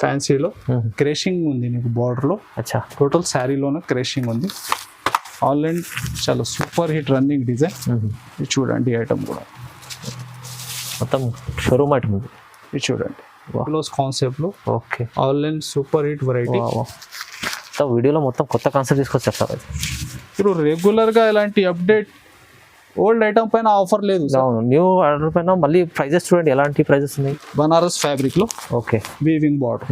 ఫ్యాన్సీలో క్రేషింగ్ ఉంది నీకు బార్డర్లో. అచ్చా, టోటల్ శారీలోనే క్రేషింగ్ ఉంది. ఆన్లైన్ చాలా సూపర్ హిట్ రన్నింగ్ డిజైన్. ఇది చూడండి ఐటమ్ కూడా మొత్తం షోరూమ్ ఐటమ్ ఉంది. ఇది చూడంండి క్లోజ్ కాన్సెప్ట్లో. Okay, online super hit variety. వీడియోలో మొత్తం కొత్త కాన్సెప్ట్ తీసుకొచ్చారు సార్. మీరు రెగ్యులర్గా ఇలాంటి అప్డేట్ ఓల్డ్ ఐటమ్ పైన ఆఫర్ లేదు. అవును, న్యూ ఆర్డర్ పైన మళ్ళీ ప్రైజెస్ చూడండి ఎలాంటి ప్రైజెస్ ఉన్నాయి. బనారస్ ఫ్యాబ్రిక్లో okay, weaving border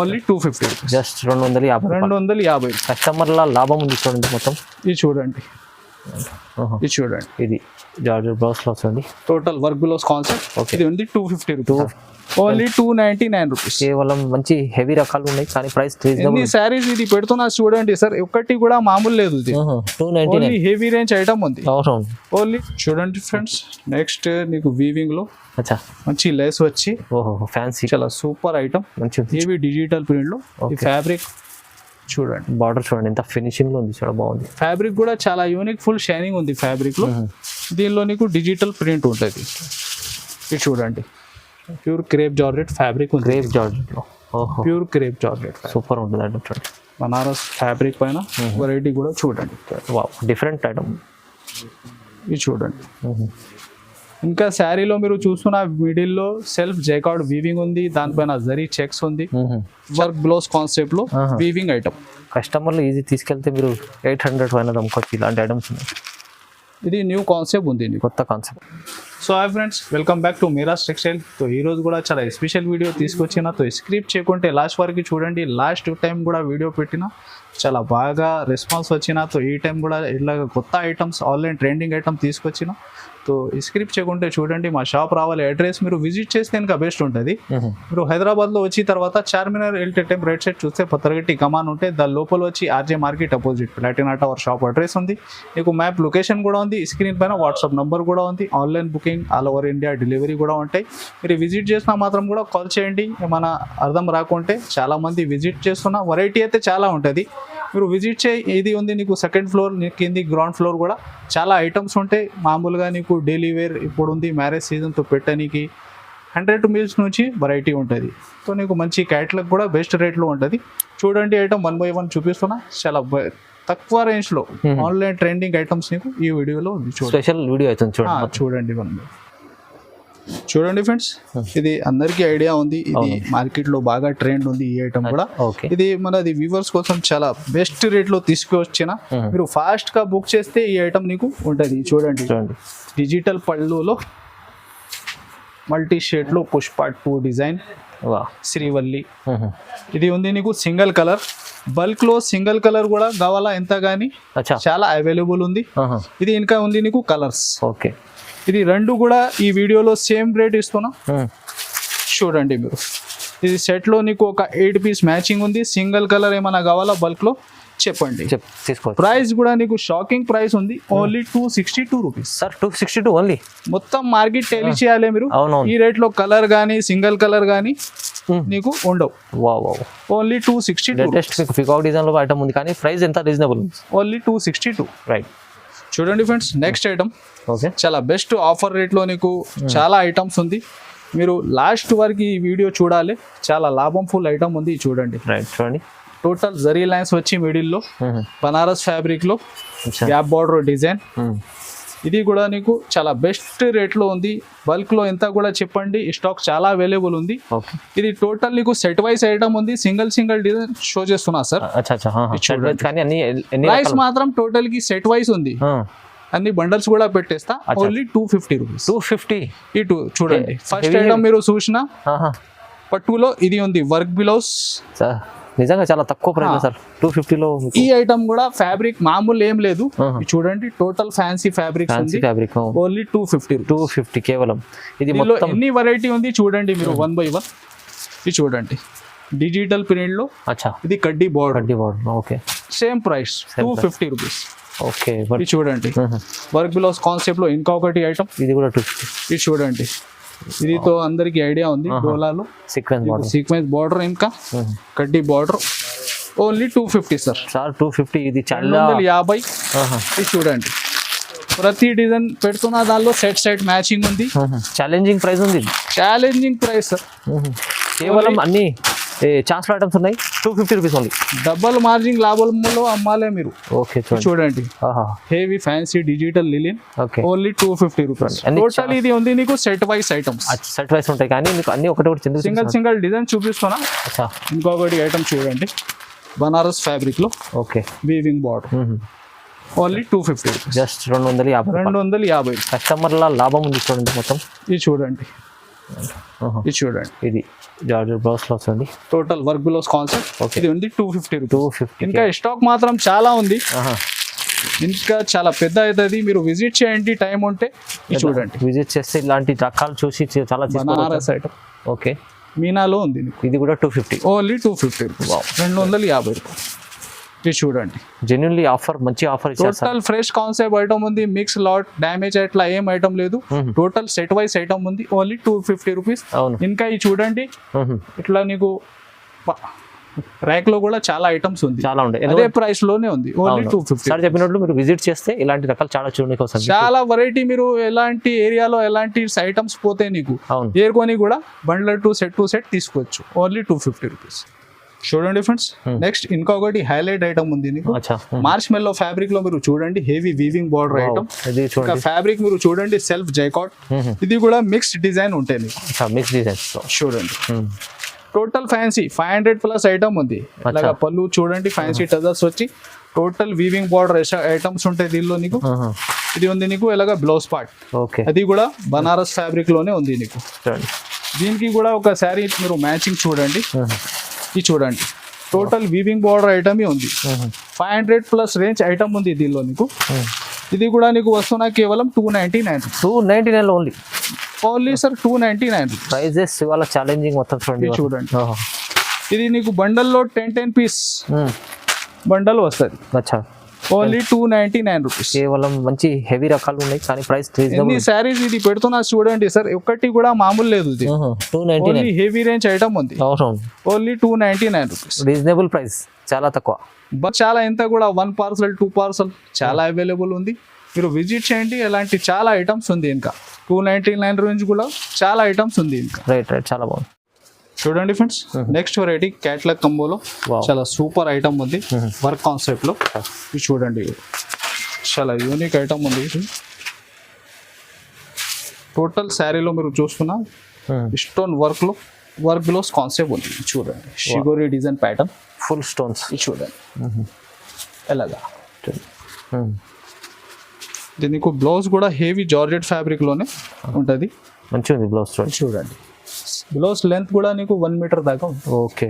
only 250, just 250. కస్టమర్ల లాభం ఉంది చూడండి మొత్తం. ఇది చూడండి, ఇది చూడండి, ఇది జార్జెట్ బ్లౌజ్ లో వస్తుంది. Total work blouse concept. ఇది ఉంది 250 రూపీస్, ఓన్లీ 299 రూపీస్. కేవలం మంచి హెవీ రకాలు ఉన్నాయి కానీ ప్రైస్ ఎన్ని శారీస్ ఇది పెడుతున్నా చూడండి సార్, ఒక్కటి కూడా మామూలు లేదు. ఇది 299 హెవీ రేంజ్ ఐటమ్ ఉంది. ఓన్లీ చూడండి ఫ్రెండ్స్. నెక్స్ట్ నీకు వీవింగ్ లో మంచి లేస్ వచ్చి ఫ్యాన్సీ చాలా సూపర్ ఐటమ్. మంచి హెవీ డిజిటల్ ప్రింట్ లో. ఈ ఫ్యాబ్రిక్ చూడండి, బార్డర్ చూడండి ఎంత ఫినిషింగ్ లో ఉంది, చాలా బాగుంది. ఫ్యాబ్రిక్ కూడా చాలా యూనిక్, ఫుల్ షైనింగ్ ఉంది ఫ్యాబ్రిక్ లో. దీనిలో నీకు డిజిటల్ ప్రింట్ ఉంటుంది. ఇది చూడండి, ప్యూర్ క్రేప్ జార్జెట్ ఫ్యాబ్రిక్ ఉంది. క్రేప్ జార్జెట్ లో ప్యూర్ క్రేప్ జార్జెట్ సూపర్ ఉంటుంది ఐటమ్ చూడండి. బనారస్ ఫ్యాబ్రిక్ పైన వెరైటీ కూడా చూడండి. Wow, different item. ఇది చూడండి. ఇంకా శారీలో మీరు చూస్తున్న మిడిల్లో సెల్ఫ్ జైకార్డ్ వీవింగ్ ఉంది, దానిపైన జరీ చెక్స్ ఉంది. వర్క్ బ్లౌజ్ కాన్సెప్ట్ లో వీవింగ్ ఐటమ్. కస్టమర్లు ఈజీ తీసుకెళ్తే మీరు 800 పైన అమ్ముకోవచ్చు. ఇలాంటి ఐటమ్స్ ఉన్నాయి. ఇది న్యూ కాన్సెప్ట్ ఉంది, కొత్త concept. So hi friends, welcome back to Meera's textile. So ఈ రోజు కూడా చాలా స్పెషల్ వీడియో తీసుకొచ్చిన. తో స్క్రిప్ట్ చేయకుంటే లాస్ట్ వరకు చూడండి. లాస్ట్ టైం కూడా వీడియో పెట్టిన, చాలా బాగా రెస్పాన్స్ వచ్చిన. తో ఈ టైం కూడా ఇలాగ కొత్త ఐటమ్స్, ఆన్లైన్ ట్రెండింగ్ ఐటమ్ తీసుకొచ్చిన. సో స్క్రిప్ట్ చేయకుంటే చూడండి. మా షాప్ రావాలి, అడ్రస్ మీరు విజిట్ చేస్తే ఇంకా బెస్ట్ ఉంటుంది. మీరు హైదరాబాద్లో వచ్చిన తర్వాత చార్మినార్ ఎల్టెటెం రైట్ సైడ్ చూస్తే పత్తరగట్టి కమాన్ ఉంటే దాని లోపల వచ్చి RJ market opposite Platina tower shop address ఉంది. మీకు మ్యాప్ లొకేషన్ కూడా ఉంది, స్క్రీన్ పైన వాట్సాప్ నెంబర్ కూడా ఉంది. Online booking all over India delivery కూడా ఉంటాయి. మీరు విజిట్ చేసినా మాత్రం కూడా కాల్ చేయండి. ఏమైనా అర్థం రాకుంటే చాలామంది విజిట్ చేస్తున్న వెరైటీ అయితే చాలా ఉంటుంది. మీరు విజిట్ చేయి. ఇది ఉంది నీకు సెకండ్ ఫ్లోర్, కింది గ్రౌండ్ ఫ్లోర్ కూడా చాలా ఐటమ్స్ ఉంటాయి. మామూలుగా నీకు డైలీ వేర్ ఇప్పుడు ఉంది, మ్యారేజ్ సీజన్తో పెట్టడానికి 100 మీల్స్ నుంచి వెరైటీ ఉంటుంది. సో నీకు మంచి క్యాటలాగ్ కూడా బెస్ట్ రేట్లో ఉంటుంది. చూడండి ఐటమ్ 1 by 1 చూపిస్తున్నా. చాలా తక్కువ రేంజ్లో ఆన్లైన్ ట్రెండింగ్ ఐటమ్స్ నీకు ఈ వీడియోలో స్పెషల్ వీడియో అవుతుంది. చూడండి చూడండి ఫ్రెండ్స్, ఇది అందరికీ ఐడియా ఉంది. ఇది మార్కెట్ లో బాగా ట్రెండ్ ఉంది ఈ ఐటమ్ కూడా. ఇది మనది వ్యూవర్స్ కోసం చాలా బెస్ట్ రేట్ లో తీసుకొచ్చిన. మీరు ఫాస్ట్ గా బుక్ చేస్తే ఈ ఐటమ్ నీకు ఉంటది. చూడండి, డిజిటల్ పళ్ళులో మల్టీ షేడ్ లో పుష్ప 2 డిజైన్ శ్రీవల్లి. ఇది ఉంది నీకు సింగిల్ కలర్. బల్క్ లో సింగిల్ కలర్ కూడా కావాలా ఎంత గానీ చాలా అవైలబుల్ ఉంది. ఇది ఇంకా ఉంది నీకు కలర్స్. ఓకే, ఇది రెండు కూడా ఈ వీడియోలో సేమ్ రేట్ ఇస్తున్నా. చూడండి మీరు, ఇది సెట్లో నీకు ఒక 8 పీస్ మ్యాచింగ్ ఉంది. సింగిల్ కలర్ ఏమైనా కావాలా బల్క్ లో చెప్పండి. ప్రైస్ కూడా నీకు షాకింగ్ ప్రైస్ ఉంది, ఓన్లీ 262 రూపీస్. Sir 262 only. మొత్తం మార్కెట్ టెలి చేయాలి మీరు. ఈ రేట్ లో కలర్ గానీ సింగిల్ కలర్ గానీ నీకు ఉండవు. ఓన్లీ 262. పికాక్ డిజైన్ లో ఐటమ్ ఉంది కానీ ప్రైస్ ఎంత రీజనబుల్? ఓన్లీ 262. రైట్. చూడండి ఫ్రెండ్స్, నెక్స్ట్ ఐటమ్ చాలా బెస్ట్ ఆఫర్ రేట్లో నీకు చాలా ఐటమ్స్ ఉంది. మీరు లాస్ట్ వరకు ఈ వీడియో చూడాలి. చాలా లాభం ఫుల్ ఐటమ్ ఉంది. చూడండి, చూడండి. టోటల్ జరీ లైన్స్ వచ్చి మిడిల్లో బనారస్ ఫ్యాబ్రిక్ లో గ్యాప్ బార్డర్ డిజైన్. ఇది కూడా నీకు చాలా బెస్ట్ రేట్లో ఉంది. బల్క్ లో ఎంత కూడా చెప్పండి, స్టాక్ చాలా అవైలబుల్ ఉంది. ఇది టోటల్ నీకు సెట్ వైస్ ఐటమ్ ఉంది. సింగిల్ డిజైన్ షో చేస్తున్నా సార్. ప్రైస్ మాత్రం టోటల్ కి సెట్ వైస్ ఉంది. అన్ని బండల్స్ కూడా పెట్టేస్తా. Only 250 rupees. 250. ఈ చూడండి, ఫస్ట్ ఐటమ్ మీరు చూసిన పట్టులో ఇది ఉంది వర్క్ బ్లౌజ్. నిజంగా చాలా తక్కువ ప్రైస్ సార్, 250 లో. ఈ ఐటమ్ కూడా ఫ్యాబ్రిక్ మామూలు ఏం లేదు. చూడండి, టోటల్ ఫ్యాన్సీ ఫ్యాబ్రిక్ ఓన్లీ 250 కేవలం. ఇది ఎన్ని వెరైటీ ఉంది చూడండి మీరు 1 by 1. ఇది చూడండి, డిజిటల్ ప్రింట్ లో. ఇది కడ్డీ border. Okay, same price 250 rupees. Okay, ఇది చూడండి, వర్క్ బ్లౌజ్ కాన్సెప్ట్ లో ఇంకొకటి ఐటమ్. ఇది కూడా 250. ఇది చూడండి, ఇదితో అందరికి ఐడియా ఉంది. డోలాలో సీక్వెన్స్ బార్డర్, ఇంకా కడ్డీ బార్డర్. Only 250 sir. 250. ఇది 250. ఇది చూడండి, ప్రతి డిజైన్ పెడుతున్న దానిలో సెట్ మ్యాచింగ్ ఉంది. ఛాలెంజింగ్ ప్రైస్ ఉంది. Challenging price sir. కేవలం అన్ని ఏ ఛాన్స్లో ఐటమ్స్ ఉన్నాయి 250 రూపీస్ ఓన్లీ. డబల్ మార్జిన్ లాభంలో అమ్మాలే మీరు. ఓకే చూడండి. చూడండి ఆహా heavy fancy digital లిలిన్ okay. Only 250 rupees. అన్ని టోటల్ ఇది ఉంది నీకు set wise items, set wise ఉంటాయి కానీ మీకు అన్ని ఒకటి ఒకటి చిందుకు సింగల్ సింగల్ డిజైన్ చూపిస్తున్నా. అచ్చా ఇంకొకటి ఐటమ్ చూడండి బనారస్ ఫ్యాబ్రిక్ లో okay. Weaving border only 250 rupees. Just 250. 250. కస్టమర్ల లాభం ఉంది చూడండి మొత్తం. ఇది చూడండి ఇది చూడండి ఇది జార్జెట్ బ్లౌజ్ లో వస్తుంది. Total work blouse concept. Okay. ఇది ఉంది 250 రూపీస్. 250. ఇంకా స్టాక్ మాత్రం చాలా ఉంది, ఇంకా చాలా పెద్ద అవుతుంది. మీరు విజిట్ చేయండి టైం ఉంటే. ఇది చూడండి విజిట్ చేస్తే ఇలాంటి రకాలు చూసి చాలా బనారస్ ఐటమ్ ఓకే. మీనాలో ఉంది నీకు. ఇది కూడా 250 ఓన్లీ 250 రూపీస్. 250 రూపాయలు. ఇది చూడండి జెన్యున్లీ ఆఫర్, మంచి ఆఫర్ ఇచ్చారు. టోటల్ ఫ్రెష్ కాన్సెప్ట్ ఐటమ్ ఉంది. మిక్స్ లాట్ డ్యామేజ్ అట్లా ఏం ఐటమ్ లేదు. టోటల్ సెట్ వైస్ ఐటమ్ ఉంది ఓన్లీ 250 రూపీస్. అవును. ఇంకా ఇది చూడండి ఇట్లా నీకు ర్యాక్ లో కూడా చాలా ఐటమ్స్ ఉంది, చాలా ఉంటాయి. అదే ప్రైస్ లోనే ఉంది ఓన్లీ 250. సార్ చెప్పినట్లు మీరు విజిట్ చేస్తే ఇలాంటి రకాలు చాలా చూడడానికి వస్తుంది. చాలా వెరైటీ. మీరు ఎలాంటి ఏరియాలో ఎలాంటి ఐటమ్స్ పోతే నీకు అవును ఏరుకొని కూడా బండ్లర్ టు సెట్ తీసుకోవచ్చు ఓన్లీ 250 రూపీస్. చూడండి ఫ్రెండ్స్ నెక్స్ట్ ఇంకొకటి హైలైట్ ఐటమ్ ఉంది నీకు. మార్చ్ మెల్లో ఫ్యాబ్రిక్ లో మీరు చూడండి హెవీ వీవింగ్ బార్డర్ ఐటమ్. ఇంకా ఫ్యాబ్రిక్ మీరు చూడండి సెల్ఫ్ జైకాట్. ఇది కూడా మిక్స్డ్ డిజైన్ ఉంటాయి నీకు. మిక్స్ డిజైన్స్ చూడండి టోటల్ ఫ్యాన్సీ 500 ప్లస్ ఐటమ్ ఉంది. అలాగా పళ్ళు చూడండి ఫ్యాన్సీ టజర్స్ వచ్చి టోటల్ వీవింగ్ బార్డర్ ఐటమ్స్ ఉంటాయి దీనిలో నీకు. ఇది ఉంది నీకు ఇలాగా బ్లౌజ్ పార్ట్ ఓకే. అది కూడా బనారస్ ఫ్యాబ్రిక్ లోనే ఉంది నీకు. దీనికి కూడా ఒక శారీ మీరు మ్యాచింగ్ చూడండి. ఇది చూడండి టోటల్ వీవింగ్ బార్డర్ ఐటమ్ ఉంది. 500 ప్లస్ రేంజ్ ఐటమ్ ఉంది దీనిలో నీకు. ఇది కూడా నీకు వస్తున్నా కేవలం 299 ఓన్లీ. Only sir 299. ప్రైజెస్ ఇవాళ ఛాలెంజింగ్ మొత్తం చూడండి. చూడండి ఇది నీకు బండల్లో 10 పీస్ బండల్ వస్తుంది. అచ్చా ఓన్లీ 299 రూపీస్. కేవలం మంచి హెవీ రకాలు ఉన్నాయి కానీ ప్రైస్ ఎన్ని శారీస్ ఇది పెడుతున్నా చూడండి సార్, ఒక్కటి కూడా మామూలు లేదు. ఇది 299 హెవీ రేంజ్ ఐటమ్ ఉంది. Only 299 rupees. రీజనబుల్ ప్రైస్, చాలా తక్కువ. బట్ చాలా ఎంత కూడా 1 పార్సల్ 2 పార్సల్ చాలా అవైలబుల్ ఉంది. మీరు విజిట్ చేయండి. ఎలాంటి చాలా ఐటమ్స్ ఉంది. ఇంకా 299 రేంజ్ కూడా చాలా ఐటమ్స్ ఉంది ఇంకా. రైట్ చాలా బాగుంది. చూడండి ఫ్రెండ్స్ నెక్స్ట్ వెరైటీ క్యాట్లాగ్ కంబోలో చాలా సూపర్ ఐటమ్ ఉంది వర్క్ కాన్సెప్ట్ లో. ఇది చూడండి చాలా యూనిక్ ఐటమ్ ఉంది. టోటల్ శారీలో మీరు చూస్తున్నా స్టోన్ వర్క్ లో వర్క్ బ్లౌజ్ కాన్సెప్ట్ ఉంది. చూడండి షిగోరి డిజైన్ ప్యాటర్న్ ఫుల్ స్టోన్స్. ఇది చూడండి ఎలాగా. దీనికి బ్లౌజ్ కూడా హెవీ జార్జెట్ ఫ్యాబ్రిక్ లోనే ఉంటుంది. మంచిగా ఉంది బ్లౌజ్. చూడండి బ్లౌజ్ లెంత్ కూడా నీకు 1 మీటర్ దాకా ఉంది. ఓకే.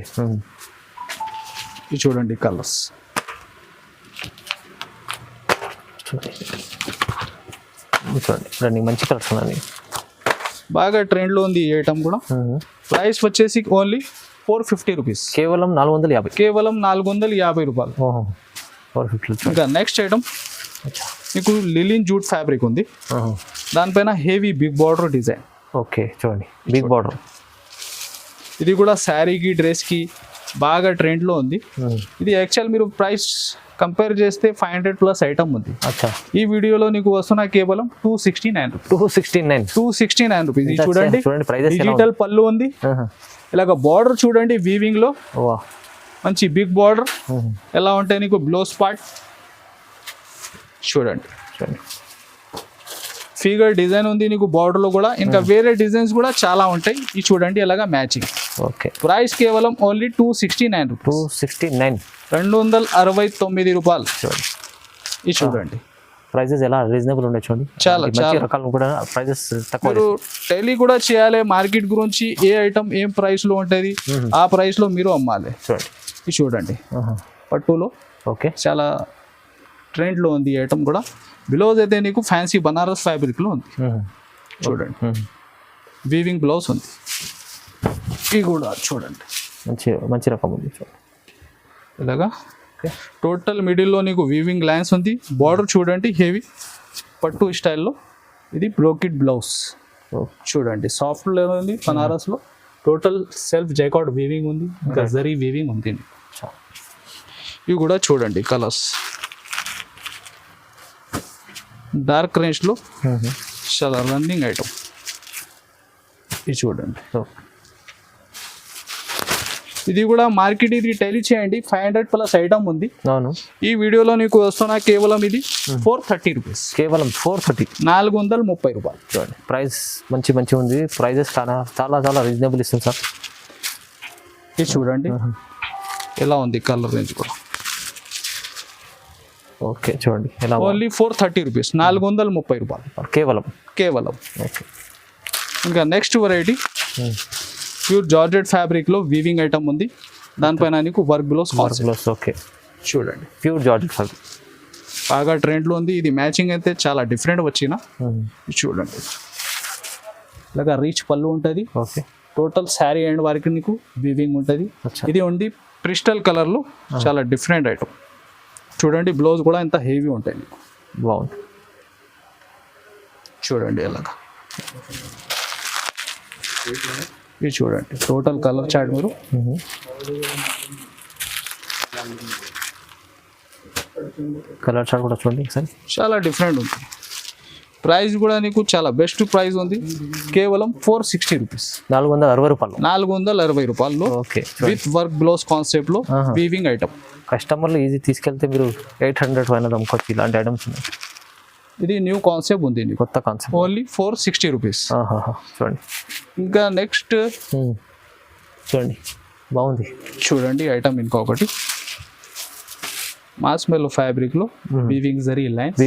ఇది చూడండి కలర్స్. చూడండి మంచి కలర్స్ ఉన్నాయి. బాగా ట్రెండ్ లో ఉంది ఈ ఐటమ్ కూడా. ప్రైస్ వచ్చేసి ఓన్లీ 450 రూపీస్. కేవలం 450. కేవలం 450 రూపాయలు. 450. ఇంకా నెక్స్ట్ ఐటమ్ మీకు లిలిన్ జూట్ ఫ్యాబ్రిక్ ఉంది. దానిపైన heavy big border design. Okay చూడండి బిగ్ బార్డర్. ఇది కూడా శారీకి డ్రెస్కి బాగా ట్రెండ్లో ఉంది. ఇది యాక్చువల్ మీరు ప్రైస్ కంపేర్ చేస్తే 500 ప్లస్ ఐటమ్ ఉంది. అచ్చా ఈ వీడియోలో నీకు వస్తున్న కేవలం 269 రూపీస్. ఇది చూడండి డిజిటల్ పళ్ళు ఉంది. ఇలాగ బార్డర్ చూడండి వీవింగ్ లో మంచి బిగ్ బార్డర్. ఎలా ఉంటాయి నీకు బ్లౌజ్ పార్ట్ చూడండి. ఫిగర్ డిజైన్ ఉంది నీకు బార్డర్ లో కూడా. ఇంకా వేరే డిజైన్స్ కూడా చాలా ఉంటాయి. ఇది చూడండి ఎలాగా మ్యాచింగ్. ఓకే ప్రైస్ కేవలం ఓన్లీ 269 రూపీస్. 269 రూపాయలు. ఇది చూడండి ప్రైజెస్ ఎలా రీజనబుల్ ఉన్నాయి చూడండి. చాలా రకాలు కూడా ప్రైజెస్ తక్కువ. మీరు టెలీ కూడా చేయాలి మార్కెట్ గురించి. ఏ ఐటమ్ ఏం ప్రైస్ లో ఉంటుంది ఆ ప్రైస్ లో మీరు అమ్మాలి. చూడండి ఇది చూడండి పట్టులో ఓకే చాలా ట్రెండ్ లో ఉంది ఈ ఐటమ్ కూడా. బ్లౌజ్ అయితే నీకు ఫ్యాన్సీ బనారస్ ఫ్యాబ్రిక్ లో ఉంది. చూడండి వీవింగ్ బ్లౌజ్ ఉంది. ఇది కూడా చూడండి మంచి రకం ఉంది. ఇలాగా టోటల్ మిడిల్లో నీకు వీవింగ్ లైన్స్ ఉంది. బార్డర్ చూడండి హెవీ పట్టు స్టైల్లో. ఇది బ్రోకెట్ బ్లౌజ్ చూడండి సాఫ్ట్ లో ఉంది బనారస్ లో. టోటల్ సెల్ఫ్ జైకాట్ వీవింగ్ ఉంది. ఇంకా జరీ వీవింగ్ ఉంది. ఇవి కూడా చూడండి కలర్స్ డార్క్ రేంజ్ లో చాలా రన్నింగ్ ఐటమ్. ఇది చూడండి ఇది కూడా మార్కెట్ ఇది టైలీ చేయండి 500+ ఐటమ్ ఉంది. అవును. ఈ వీడియోలో నీకు వస్తున్నా కేవలం ఇది 430 రూపీస్, కేవలం 430, 430 రూపాయలు. చూడండి ప్రైస్ మంచి ఉంది. ప్రైజెస్ చాలా రీజనబుల్ ఇస్తుంది సార్. ఇది చూడండి ఎలా ఉంది కలర్ రేంజ్ కూడా. ఓకే చూడండి ఎలా ఓన్లీ 430 రూపీస్, 430 రూపాయలు కేవలం. ఓకే. ఇంకా next variety pure georgette fabric లో వీవింగ్ ఐటమ్ ఉంది. దానిపైన నీకు వర్క్ బ్లౌజ్. ఓకే చూడండి ప్యూర్ జార్జెట్ ఫ్యాబ్రిక్ బాగా ట్రెండ్లో ఉంది. ఇది మ్యాచింగ్ అయితే చాలా డిఫరెంట్ వచ్చిన. చూడండి ఇలాగా రీచ్ పళ్ళు ఉంటుంది. ఓకే. టోటల్ శారీ అండ్ వరకు నీకు వీవింగ్ ఉంటుంది. ఇది ఉంది క్రిస్టల్ కలర్లో, చాలా డిఫరెంట్ ఐటమ్. చూడండి బ్లౌజ్ కూడా ఎంత హెవీ ఉంటాయి నీకు. బాగుంది. చూడండి ఎలాగా. ఇది చూడండి టోటల్ కలర్ చార్ట్ మీరు. కలర్ చార్ట్ కూడా చూడండి ఒకసారి. చాలా డిఫరెంట్ ఉంది. ప్రైస్ కూడా నీకు చాలా బెస్ట్ ప్రైస్ ఉంది. కేవలం 460 రూపీస్, 460 రూపాయలు. 460 రూపాయల్లో okay. With work blouse concept లో వీవింగ్ ఐటమ్. కస్టమర్లు ఈజీ తీసుకెళ్తే మీరు 800 పైన అమ్ముకోవచ్చు. ఇలాంటి ఐటమ్స్ ఉన్నాయి. ఇది న్యూ కాన్సెప్ట్ ఉంది, కొత్త కాన్సెప్ట్. Only 460 rupees. చూడండి ఇంకా నెక్స్ట్ చూడండి బాగుంది. చూడండి ఐటమ్ ఇంకొకటి మాస్మెల్లో ఫ్యాబ్రిక్ లో వీవింగ్ జరీ లైన్స్,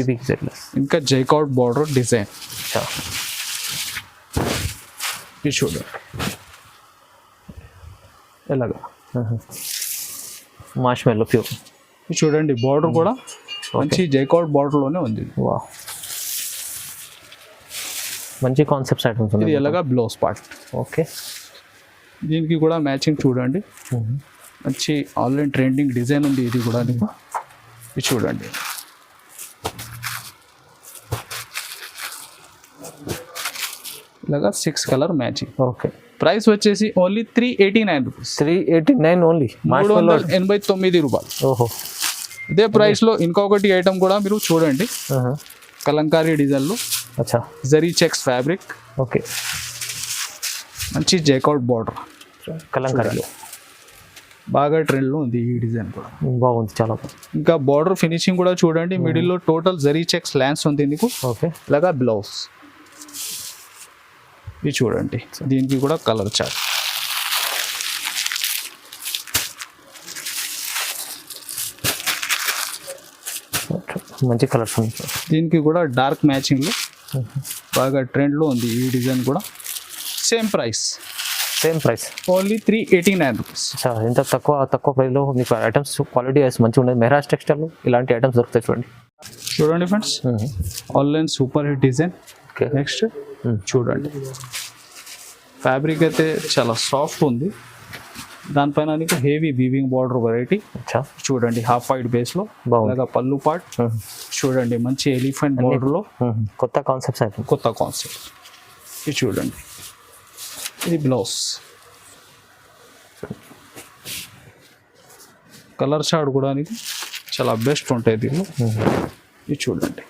ఇంకా జైకౌట్ బార్డర్ డిజైన్. ఇది చూడండి ఎలాగా మాస్మెల్లో ప్యూర్. ఇది చూడండి బార్డర్ కూడా మంచి జైకౌట్ బార్డర్ లోనే ఉంది. వా మంచి కాన్సెప్ట్స్ ఐటమ్స్ ఇది ఎలాగా బ్లౌజ్ పార్ట్. ఓకే. దీనికి కూడా మ్యాచింగ్ చూడండి మంచి ఆన్లైన్ ట్రెండింగ్ డిజైన్ ఉంది. ఇది కూడా నీకు ఇది చూడండి ఇలాగా 6 కలర్ మ్యాచింగ్. ఓకే. ప్రైస్ వచ్చేసి ఓన్లీ 389 రూపీస్, 389 ఓన్లీ, 389 రూపాయలు. ఓహో. ఇదే ప్రైస్ లో ఇంకొకటి ఐటమ్ కూడా మీరు చూడండి. కలంకారీ డిజైన్ లో జరీ చెక్స్ ఫ్యాబ్రిక్. ఓకే. మంచి జైకౌట్ బార్డర్ కలంకారీలో బాగా ట్రెండ్ లో ఉంది. ఈ డిజైన్ కూడా బాగుంది, చాలా బాగుంది. ఇంకా బార్డర్ ఫినిషింగ్ కూడా చూడండి. మిడిల్ లో టోటల్ జరీ చెక్స్ ల్యాన్స్ ఉంది నీకు. ఓకే. ఇలాగా బ్లౌజ్ ఇది చూడండి. దీనికి కూడా కలర్ చార్ట్. మంచి కలర్స్ ఉంది. దీనికి కూడా డార్క్ మ్యాచింగ్ లో బాగా ట్రెండ్ లో ఉంది. ఈ డిజైన్ కూడా సేమ్ ప్రైస్ ఓన్లీ 389 రూపీస్. ఇంత తక్కువ ప్రైస్లో మీకు ఐటమ్స్ క్వాలిటీ మంచిగా ఉండేది. మెహరాజ్ టెక్స్టైల్ ఇలాంటి ఐటమ్స్ దొరుకుతాయి. చూడండి friends online super hit design. Next చూడండి ఫ్యాబ్రిక్ అయితే చాలా సాఫ్ట్ ఉంది. దానిపైన నీకు హెవీ వీవింగ్ బార్డర్ వెరైటీ. చూడండి హాఫ్ వైట్ బేస్ లో బాగా పళ్ళు పార్ట్. చూడండి మంచి ఎలిఫెంట్ బార్డర్ లో కొత్త కాన్సెప్ట్. ఇది చూడండి ఇది బ్లౌజ్. కలర్ చార్ట్ కూడా నీకు చాలా బెస్ట్ ఉంటాయి దీనిలో. ఇది చూడండి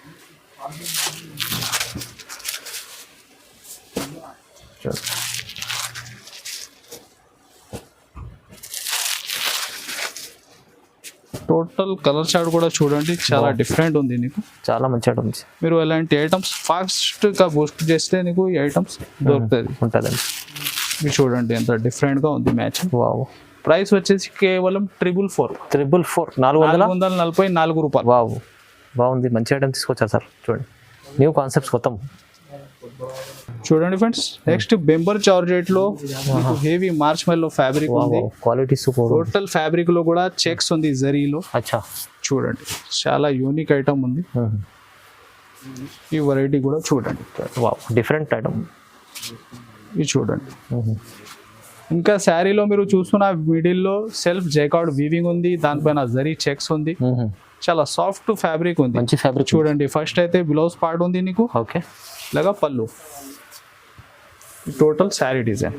టోటల్ కలర్ చార్ట్ కూడా చూడండి చాలా డిఫరెంట్ ఉంది నీకు. చాలా మంచి ఐటమ్స్. మీరు ఎలాంటి ఐటమ్స్ ఫాస్ట్ గా బూస్ట్ చేస్తే నీకు ఈ ఐటమ్స్ దొరుకుతుంది ఉంటుందండి. మీరు చూడండి ఎంత డిఫరెంట్ గా ఉంది మ్యాచింగ్. వావ్. ప్రైస్ వచ్చేసి కేవలం 444, 444 రూపాయలు. వావ్ బాగుంది, మంచి ఐటమ్ తీసుకొచ్చారు సార్. చూడండి న్యూ కాన్సెప్ట్స్ కొత్త. చూడండి ఫ్రెండ్స్ నెక్స్ట్ బెంబర్ జార్జెట్ లో మీకు హెవీ మార్ష్మెల్లో ఫ్యాబ్రిక్ ఉంది. Quality super. టోటల్ ఫ్యాబ్రిక్ లో కూడా చెక్స్ ఉంది జరీలో. చూడండి చాలా యూనిక్ ఐటమ్ ఉంది. ఈ వెరైటీ కూడా చూడండి. Wow different item. ఇది చూడండి. ఇంకా శారీలో మీరు చూస్తున్న మిడిల్లో సెల్ఫ్ జైకార్డ్ వీవింగ్ ఉంది. దానిపైన జరీ చెక్స్ ఉంది. చాలా సాఫ్ట్ ఫ్యాబ్రిక్ ఉంది. మంచి ఫ్యాబ్రిక్. చూడండి ఫస్ట్ అయితే బ్లౌజ్ పార్ట్ ఉంది నీకు. ఓకే. ఇలాగా పళ్ళు. టోటల్ శారీ డిజైన్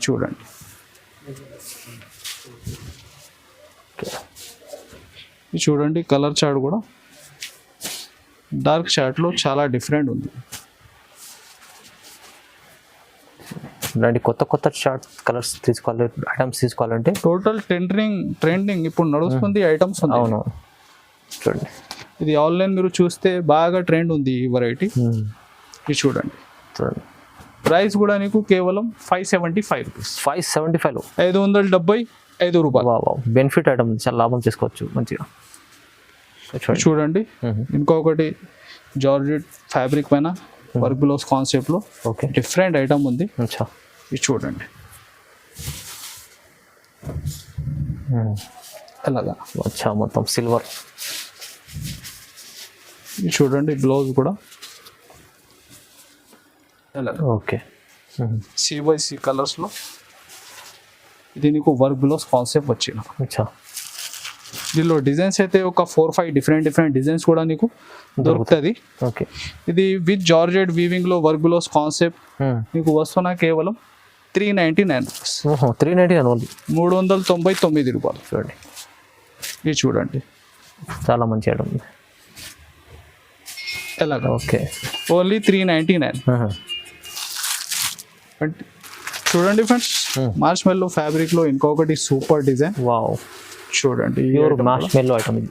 చూడండి. చూడండి కలర్ చార్ట్ కూడా డార్క్ చార్ట్ లో చాలా డిఫరెంట్ ఉంది. ఇలాంటి కొత్త కొత్త షార్ట్ కలర్స్ తీసుకోవాలి, ఐటమ్స్ తీసుకోవాలంటే టోటల్ ట్రెండింగ్ ఇప్పుడు నడుస్తుంది ఐటమ్స్ ఉంది. అవును చూడండి. ఇది ఆన్లైన్ మీరు చూస్తే బాగా ట్రెండ్ ఉంది ఈ వెరైటీ. ఇది చూడండి. ప్రైస్ కూడా నీకు కేవలం 575 రూపీస్. 575 575 రూపాయలు. బెనిఫిట్ ఐటమ్, చాలా లాభం తీసుకోవచ్చు మంచిగా. చూడండి ఇంకొకటి జార్జెట్ ఫ్యాబ్రిక్ పైన వర్క్ బ్లౌజ్ కాన్సెప్ట్ లో ఓకే డిఫరెంట్ ఐటమ్ ఉంది. అచ్చా ఇది చూడండి అలాగా. అచ్చా మొత్తం సిల్వర్. ఇది చూడండి బ్లౌజ్ కూడా ఓకే CYC కలర్స్ లో. ఇది నీకు వర్క్ బ్లౌజ్ కాన్సెప్ట్ వచ్చిన. అచ్చా దీనిలో డిజైన్స్ అయితే ఒక 4-5 డిఫరెంట్ డిజైన్స్ కూడా నీకు దొరుకుతుంది. ఓకే ఇది విత్ జార్జెట్ వీవింగ్ లో వర్క్ బ్లౌజ్ కాన్సెప్ట్ నీకు వస్తున్నా కేవలం 399 రూపీస్. 399 ఓన్లీ, 399 రూపాయలు. చూడండి ఇది చూడండి చాలా మంచి ఐటమ్. ఎలాగా ఓకే ఓన్లీ 399. అంటే చూడండి ఫ్రెండ్స్ మార్చ్ మెల్లో ఫ్యాబ్రిక్ లో ఇంకొకటి సూపర్ డిజైన్. వావ్ చూడండి ప్యూర్ మార్చ్ మెల్లో ఐటమ్ ఇది.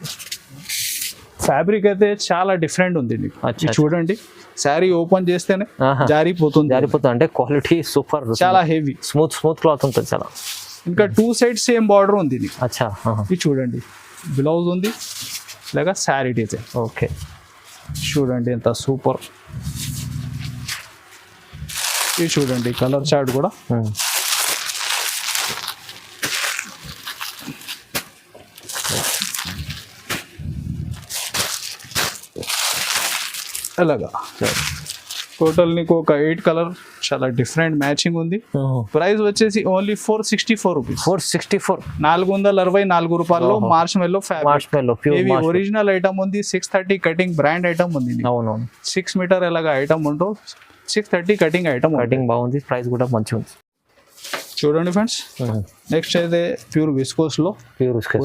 ఫ్యాబ్రిక్ అయితే చాలా డిఫరెంట్ ఉంది నీకు. ఇది చూడండి శారీ ఓపెన్ చేస్తేనే జారిపోతుంది అంటే క్వాలిటీ సూపర్, చాలా హెవీ స్మూత్ క్లాత్ ఉంటుంది చాలా. ఇంకా 2 సైడ్స్ సేమ్ బార్డర్ ఉంది నీకు. అచ్చా ఇది చూడండి బ్లౌజ్ ఉంది ఇలాగా శారీ డిజైన్. ఓకే చూడండి ఎంత సూపర్. ఇది చూడండి కలర్ చార్ట్ కూడా అలాగా. టోటల్ నీకు ఒక 8 కలర్ చాలా డిఫరెంట్ మ్యాచింగ్ ఉంది. ప్రైస్ వచ్చేసి ఓన్లీ 464 రూపీస్. 464 464 రూపాయల్లో మార్చ్ మెల్లో ప్యూర్ ఒరిజినల్ ఐటమ్ ఉంది. 630 కటింగ్ బ్రాండ్ ఐటమ్ ఉంది. అవునవును 6 మీటర్ ఎలాగా ఐటమ్ ఉంటూ 630 కటింగ్ ఐటమ్. కటింగ్ బాగుంది, ప్రైస్ కూడా మంచిగా ఉంది. చూడండి ఫ్రెండ్స్ నెక్స్ట్ అయితే ప్యూర్ విస్కోస్ లో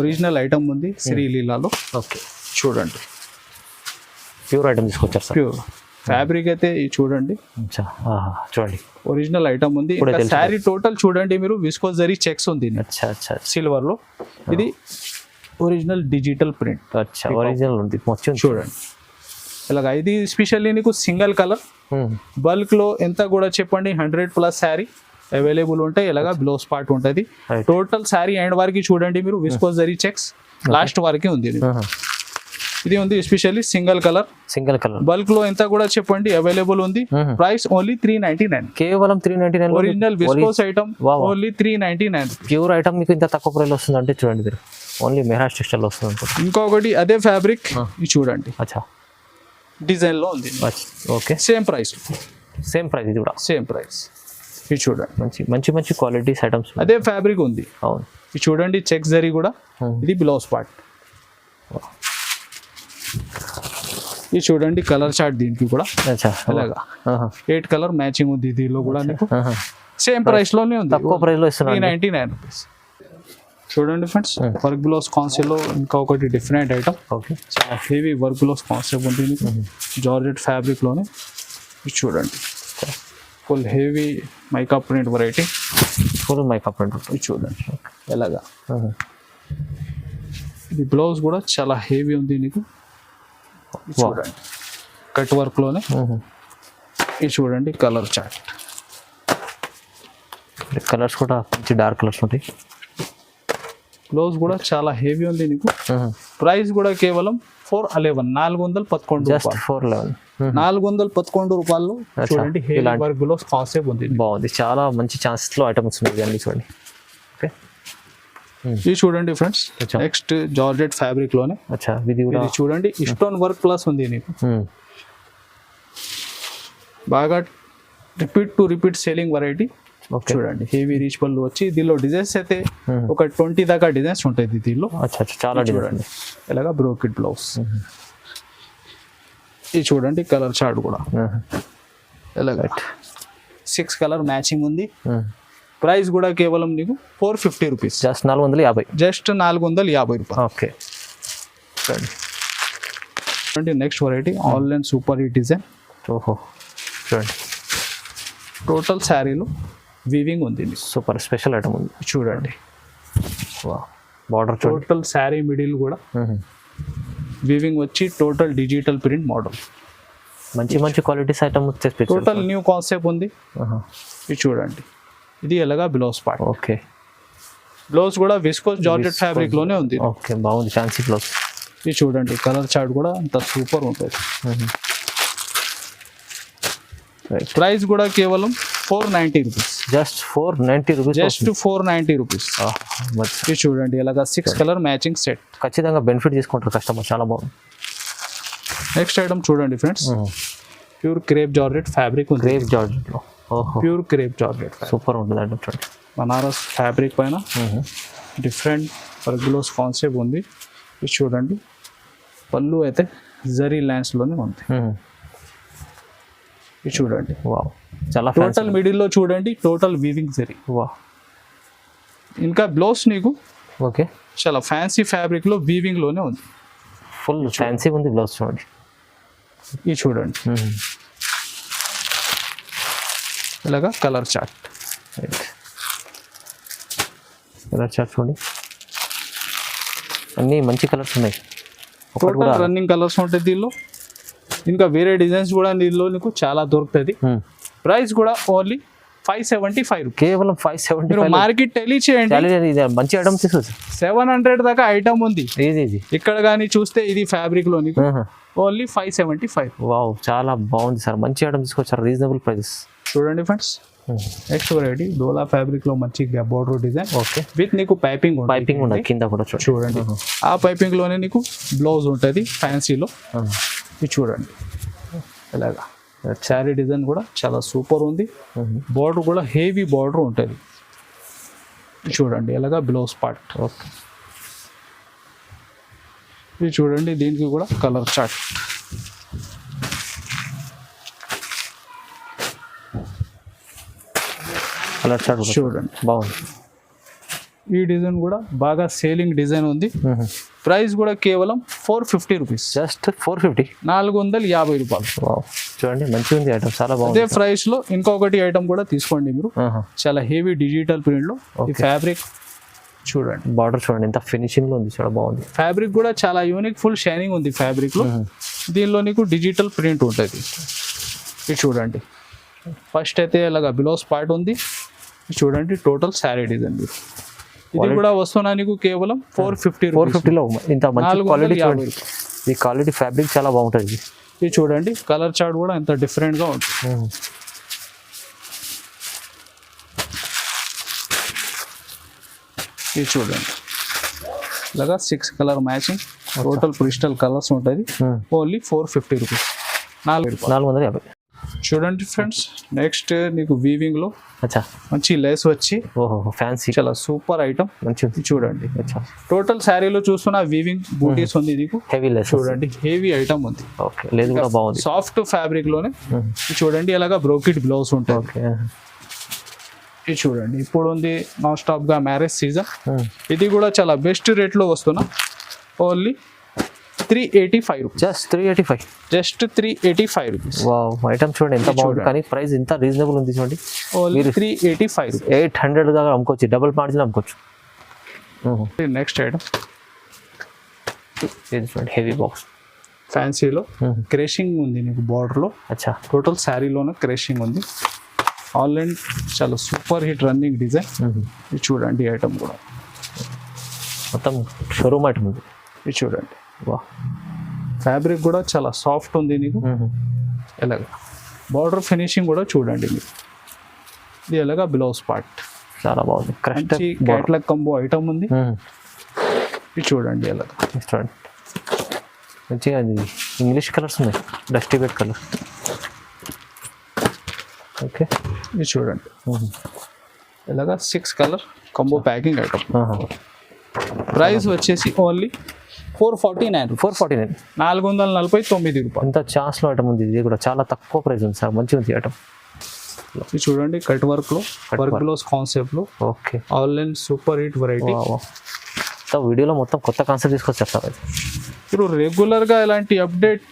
ఒరిజినల్ ఐటమ్ ఉంది శ్రీలీలాలో. ఓకే చూడండి ప్యూర్ ఐటమ్ తీసుకొచ్చారు సార్. ప్యూర్ ఫ్యాబ్రిక్ అయితే ఇది చూడండి చూడండి ఒరిజినల్ ఐటమ్ ఉంది. శారీ టోటల్ చూడండి మీరు విస్కోస్ జరీ చెక్స్ ఉంది సిల్వర్ లో. ఇది ఒరిజినల్ డిజిటల్ ప్రింట్. ఒరిజినల్ ఉంది మొత్తం చూడండి ఇలాగా. ఇది స్పెషల్లీ నీకు సింగిల్ కలర్ బల్క్ లో ఎంత కూడా చెప్పండి 100+ శారీ అవైలబుల్ ఉంటాయి. ఇలాగా బ్లౌజ్ పార్ట్ ఉంటుంది. టోటల్ శారీ ఎండ్ వరకు చూడండి మీరు విస్కోస్ జరీ చెక్స్ లాస్ట్ వరకే ఉంది. ఇది ఉంది స్పెషల్లీ సింగిల్ కలర్ బల్క్ లో ఎంత కూడా చెప్పండి అవైలబుల్ ఉంది. ప్రైస్ ఓన్లీ 399, కేవలం 399. Original viscose item only 399. Pure item మీకు ఇంత తక్కువ ప్రైస్ వస్తుంది అంటే చూడండి మీరు, ఓన్లీ మెహరాజ్ టెక్స్టైల్ వస్తుంది. ఇంకొకటి అదే ఫ్యాబ్రిక్ ఇది చూడండి అచ్చా డిజైన్ లో ఉంది. ఓకే సేమ్ ప్రైస్ ఇది కూడా సేమ్ ప్రైస్. ఇది చూడండి మంచి క్వాలిటీస్ ఐటమ్స్ అదే ఫ్యాబ్రిక్ ఉంది. అవును ఇది చూడండి చెక్స్ జరీ కూడా. ఇది బ్లౌజ్ పార్ట్. ఇది చూడండి కలర్ చార్ట్ దీనికి కూడా అలాగా 8 కలర్ మ్యాచింగ్ ఉంది. దీనిలో కూడా నీకు సేమ్ ప్రైస్ లోనే ఉంది, తక్కువ ప్రైస్ లో ఇస్తున్నాను 399 రూపీస్. చూడండి ఫ్రెండ్స్ వర్క్ బ్లౌజ్ కాన్సెప్ట్ లో ఇంకొకటి డిఫరెంట్ ఐటమ్. చాలా హెవీ వర్క్ బ్లౌజ్ కాన్సెప్ట్ ఉంటుంది మీకు జార్జెట్ ఫ్యాబ్రిక్ లోనే. ఇది చూడండి full heavy mica print variety. ఇది చూడండి ఎలాగా. ఇది బ్లౌజ్ కూడా చాలా హెవీ ఉంది నీకు. చూడండి కట్ వర్క్ లోనే. ఇది చూడండి కలర్ చార్ట్. కలర్స్ కూడా మంచి డార్క్ కలర్స్ ఉంటాయి. బ్లౌజ్ కూడా చాలా హెవీ ఉంది నీకు. ప్రైస్ కూడా కేవలం 411 411 రూపాయలు. చూడండి హెవీ వర్క్ బ్లౌజ్ కాన్సెప్ట్ ఉంది. బాగుంది, చాలా మంచి ఛాన్సెస్ లో ఐటమ్స్ ఉంది అన్ని చూడండి. ఇది చూడండి ఫ్రెండ్స్ నెక్స్ట్ జార్జెట్ ఫ్యాబ్రిక్ లోనే. ఇది చూడండి స్టోన్ వర్క్ ప్లస్ ఉంది నీకు. బాగా రిపీట్ సేలింగ్ వెరైటీ. చూడండి హెవీ రీచ్ పళ్ళు వచ్చి దీనిలో డిజైన్స్ అయితే ఒక 20 దాకా డిజైన్స్ ఉంటాయి దీనిలో. చాలా చూడండి ఇలాగా బ్రోకెట్ బ్లౌజ్. ఇది చూడండి కలర్ చార్ట్ కూడా ఎలాగా 6 కలర్ మ్యాచింగ్ ఉంది. ప్రైస్ కూడా కేవలం నీకు 450 రూపీస్. జస్ట్ 450. జస్ట్ 450 రూపాయలు. ఓకే చూడండి next variety online super hit design. ఓహో చూడండి టోటల్ శారీలో వీవింగ్ ఉంది మీకు. సూపర్ స్పెషల్ ఐటమ్ ఉంది. చూడండి బార్డర్ చూడండి. టోటల్ శారీ మిడిల్ కూడా వీవింగ్ వచ్చి టోటల్ డిజిటల్ ప్రింట్ మోడల్. మంచి మంచి క్వాలిటీస్ ఐటమ్ వచ్చేసి టోటల్ న్యూ కాన్సెప్ట్ ఉంది. ఇది చూడండి, ఇది ఎలాగా బ్లౌజ్ పార్ట్. ఓకే, బ్లౌజ్ కూడా విస్కోస్ జార్జెట్ ఫ్యాబ్రిక్ లోనే ఉంది. ఓకే, బాగుంది ఫ్యాన్సీ బ్లౌజ్. ఇది చూడండి, కలర్ చార్ట్ కూడా అంత సూపర్ ఉంటుంది. ప్రైస్ కూడా కేవలం 490 rupees. Just 490 rupees. Just 490 rupees. ఇది చూడండి, ఇలాగా 6 కలర్ మ్యాచింగ్ సెట్. ఖచ్చితంగా బెనిఫిట్ తీసుకుంటారు కస్టమర్, చాలా బాగుంది. నెక్స్ట్ ఐటమ్ చూడండి friends, pure crepe georgette fabric ఉంది. క్రేప్ జార్జెట్ లో ప్యూర్ క్రేప్ జార్జెట్ సూపర్ ఉంటుంది ఐటమ్ చూడండి. బనారస్ ఫ్యాబ్రిక్ పైన డిఫరెంట్ పర్గ్లోస్ కాన్సెప్ట్ ఉంది. ఇది చూడండి, పళ్ళు అయితే జరీ లైన్స్ లోనే ఉంది. ఇది చూడండి, వావ్, చాలా టోటల్ మిడిల్ లో చూడండి, టోటల్ వీవింగ్ జరీ. వావ్, ఇంకా బ్లౌజ్ నీకు ఓకే చాలా ఫ్యాన్సీ ఫ్యాబ్రిక్ లో వీవింగ్ లోనే ఉంది. ఫుల్ ఫ్యాన్సీ ఉంది బ్లౌజ్ చూడండి. ఇది చూడండి, ఇలాగా కలర్ చార్ట్. కలర్ చార్ట్ చూడండి, అన్నీ మంచి కలర్స్ ఉన్నాయి. టోటల్ రన్నింగ్ కలర్స్ ఉంటాయి దీనిలో. ఇంకా వేరే డిజైన్స్ కూడా దీనిలో నీకు చాలా దొరుకుతుంది. ప్రైస్ కూడా ఓన్లీ 575 రూపీస్. కేవలం 575. మార్కెట్ తెలియచేయండి, మంచి ఐటమ్ తీసుకోవచ్చు. 700 దాకా ఐటమ్ ఉంది. ఇది ఇక్కడ కానీ చూస్తే ఇది ఫ్యాబ్రిక్ లో నీకు ఓన్లీ 575. వావ్, చాలా బాగుంది సార్, మంచి ఐటమ్ తీసుకోవచ్చు, రీజనబుల్ ప్రైసెస్. చూడండి ఫ్రెండ్స్, నెక్స్ట్ వెరైటీ డోలా ఫ్యాబ్రిక్ లో మంచి బోర్డర్ డిజైన్. ఓకే, విత్ నీకు పైపింగ్ ఉంది కింద కూడా చూడండి. ఆ పైపింగ్ లోనే నీకు బ్లౌజ్ ఉంటుంది ఫ్యాన్సీలో. ఇది చూడండి, ఇలాగా శారీ డిజైన్ కూడా చాలా సూపర్ ఉంది. బార్డర్ కూడా హెవీ బార్డర్ ఉంటుంది. చూడండి, ఇలాగా బ్లౌజ్ పార్ట్. ఓకే, ఇది చూడండి, దీనికి కూడా కలర్ చార్ట్. కలర్ చార్ట్ చూడండి, బాగుంది. ఈ డిజైన్ కూడా బాగా సేలింగ్ డిజైన్ ఉంది. ప్రైస్ కూడా కేవలం 450 రూపీస్. జస్ట్ 450, 450 రూపాయలు. చూడండి, మంచిగా ఉంది ఐటమ్, చాలా బాగుంది. అదే ప్రైస్ లో ఇంకొకటి ఐటమ్ కూడా తీసుకోండి మీరు. చాలా హెవీ డిజిటల్ ప్రింట్ లో ఈ ఫ్యాబ్రిక్ చూడండి. బార్డర్ చూడండి, ఎంత ఫినిషింగ్ లో ఉంది, చాలా బాగుంది. ఫ్యాబ్రిక్ కూడా చాలా యూనిక్, ఫుల్ షైనింగ్ ఉంది ఫ్యాబ్రిక్ లో. దీనిలో నీకు డిజిటల్ ప్రింట్ ఉంటుంది. ఇది చూడండి, ఫస్ట్ అయితే ఇలాగా బ్లౌజ్ పార్ట్ ఉంది. చూడండి, టోటల్ శారీ డిజైన్. ఇది కూడా వస్తున్నా నీకు కేవలం 450. 450 లో ఇంత మంచి క్వాలిటీ చూడండి. ఈ క్వాలిటీ ఫ్యాబ్రిక్ చాలా బాగుంటుంది. ఇది చూడండి, కలర్ చార్ట్ కూడా ఎంత డిఫరెంట్ గా ఉంటుంది. ఇది చూడండి, ఇలాగా 6 colour matching, total crystal colours ఉంటుంది. Only 450 rupees. 450. చూడండి ఫ్రెండ్స్, నెక్స్ట్ నీకు వీవింగ్ లో అచ్చా మంచి లేస్ వచ్చి ఫ్యాన్సీ చాలా సూపర్ ఐటమ్. మంచిది చూడండి, టోటల్ శారీలో చూస్తున్న వీవింగ్ బూటీస్ ఉంది నీకు. హెవీ లెస్ చూడండి, హెవీ ఐటమ్ ఉంది. ఓకే, లేదు కూడా బాగుంది. సాఫ్ట్ ఫ్యాబ్రిక్ లోనే. చూడండి, ఇలాగా బ్రోకెట్ బ్లౌజ్ ఉంటుంది. ఓకే, ఇది చూడండి, ఇప్పుడు ఉంది నాన్ స్టాప్ గా మ్యారేజ్ సీజన్. ఇది కూడా చాలా బెస్ట్ రేట్ లో వస్తున్నా. Only 385 rupees. Just 385. Just 385 rupees. Wow, item చూడండి ఎంత బాగుంది, కానీ ప్రైస్ ఎంత రీజనబుల్ ఉంది చూడండి. Only 385 rupees. 800 దాకా అమ్ముకోవచ్చు, డబుల్ మార్జిన్ అమ్ముకోవచ్చు. నెక్స్ట్ ఐటమ్ ఇది చూడండి, హెవీ బాక్స్ ఫ్యాన్సీలో క్రేషింగ్ ఉంది నీకు బార్డర్ లో. అచ్చా, టోటల్ శారీలోనే క్రేషింగ్ ఉంది. ఆన్లైన్ చాలా సూపర్ హిట్ రన్నింగ్ డిజైన్. ఇది చూడండి, ఐటమ్ కూడా మొత్తం షోరూమ్ ఐటమ్ ఉంది. ఇది చూడండి, వా, ఫ్యాబ్రిక్ కూడా చాలా సాఫ్ట్ ఉంది నీకు. ఎలాగ బార్డర్ ఫినిషింగ్ కూడా చూడండి మీకు. ఇది ఎలాగా బ్లౌజ్ పార్ట్ చాలా బాగుంది. మంచి క్యాట్లాగ్ కంబో ఐటమ్ ఉంది. ఇది చూడండి, ఎలాగ చూడండి, మంచిగా ఇంగ్లీష్ కలర్స్ ఉన్నాయి, డస్టీ బెడ్ కలర్. ఓకే, ఇది చూడండి, ఇలాగా 6 colour combo packing item. Price వచ్చేసి ఓన్లీ 449. 449, 449 రూపాయలు. అంత ఛాన్స్లో ఐటమ్ ఉంది. ఇది కూడా చాలా తక్కువ ప్రైస్ ఉంది సార్, మంచిగా ఉంది ఐటమ్. ఇది చూడండి, కట్ వర్క్ లో, వర్క్ బ్లౌజ్ కాన్సెప్ట్ లో. Okay, online super hit variety. వీడియోలో మొత్తం కొత్త కాన్సెప్ట్ తీసుకొచ్చి చెప్తారు. ఇప్పుడు రెగ్యులర్ గా ఇలాంటి అప్డేట్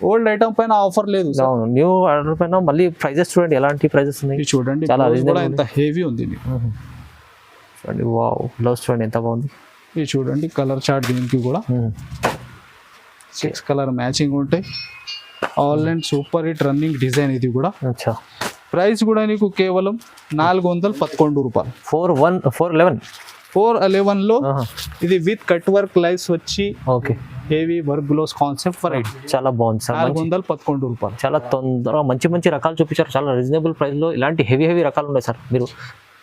ఓల్డ్ ఐటమ్ పైన ఆఫర్ లేదు సార్. అవును, న్యూ ఆర్డర్ పైన మళ్ళీ ప్రైజెస్ చూడండి ఎలాంటి ప్రైజెస్ ఉన్నాయి. ఇది చూడండి చాలా బ్లౌజ్ reasonable కూడా ఎంత హెవీ ఉంది మీకు. చూడండి వావ్, బ్లౌజ్ చూడండి ఎంత బాగుంది. ఇది చూడండి కలర్ చార్ట్ దీనికి కూడా 6 కలర్ మ్యాచింగ్ ఉంటాయి. All and super hit running design ఇది కూడా. అచ్చా, ప్రైస్ కూడా నీకు కేవలం 411 రూపాయలు. 411 లో ఇది విత్ కట్ వర్క్ లైన్స్ వచ్చి okay, heavy work blouse concept variety. చాలా బాగుంది సార్. 411 రూపాయలు. చాలా తొందరగా మంచి రకాలు చూపించారు. చాలా రీజనబుల్ ప్రైస్ లో ఇలాంటి హెవీ రకాలు ఉన్నాయి సార్. మీరు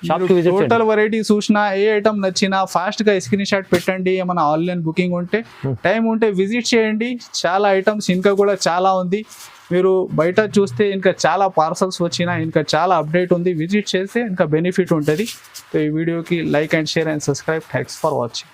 షాప్ కి విజిట్ టోటల్ వెరైటీ చూసినా ఏ ఐటమ్ నచ్చినా ఫాస్ట్ గా స్క్రీన్ షాట్ పెట్టండి. ఏమైనా ఆన్లైన్ బుకింగ్ ఉంటే టైం ఉంటే విజిట్ చేయండి. చాలా ఐటమ్స్ ఇంకా కూడా చాలా ఉంది. మీరు బయట చూస్తే ఇంకా చాలా పార్సల్స్ వచ్చినా ఇంకా చాలా అప్డేట్ ఉంది. విజిట్ చేస్తే ఇంకా బెనిఫిట్ ఉంటుంది. సో ఈ వీడియోకి like and share and subscribe. Thanks for watching.